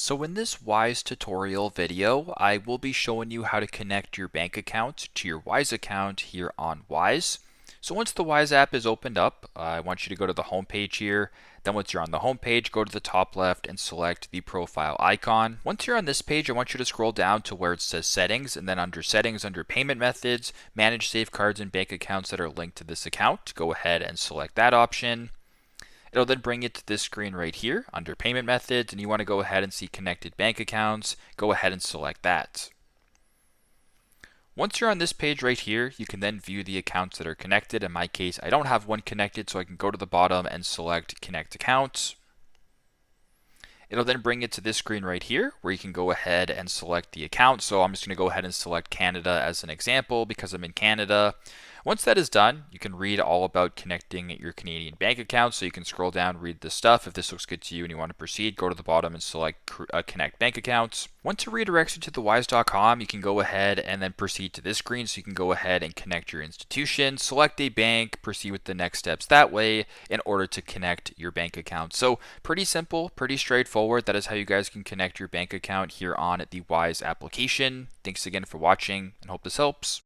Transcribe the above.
So in this Wise tutorial video, I will be showing you how to connect your bank account to your Wise account here on Wise. So once the Wise app is opened up, I want you to go to the home page here. Then once you're on the home page, go to the top left and select the profile icon. Once you're on this page, I want you to scroll down to where it says settings, and then under settings, under payment methods, manage safecards and bank accounts that are linked to this account. Go ahead and select that option. It'll then bring you to this screen right here under payment methods, and you want to go ahead and see connected bank accounts. Go ahead and select that. Once you're on this page right here, you can then view the accounts that are connected. In my case, I don't have one connected, so I can go to the bottom and select connect accounts. It'll then bring it to this screen right here where you can go ahead and select the account. So I'm just going to go ahead and select Canada as an example because I'm in Canada. Once that is done, you can read all about connecting your Canadian bank account. So you can scroll down, read the stuff. If this looks good to you and you want to proceed, go to the bottom and select Connect Bank Accounts. Once it redirects you to the wise.com, you can go ahead and then proceed to this screen. So you can go ahead and connect your institution, select a bank, proceed with the next steps that way in order to connect your bank account. So pretty simple, pretty straightforward. That is how you guys can connect your bank account here on the Wise application. Thanks again for watching and hope this helps.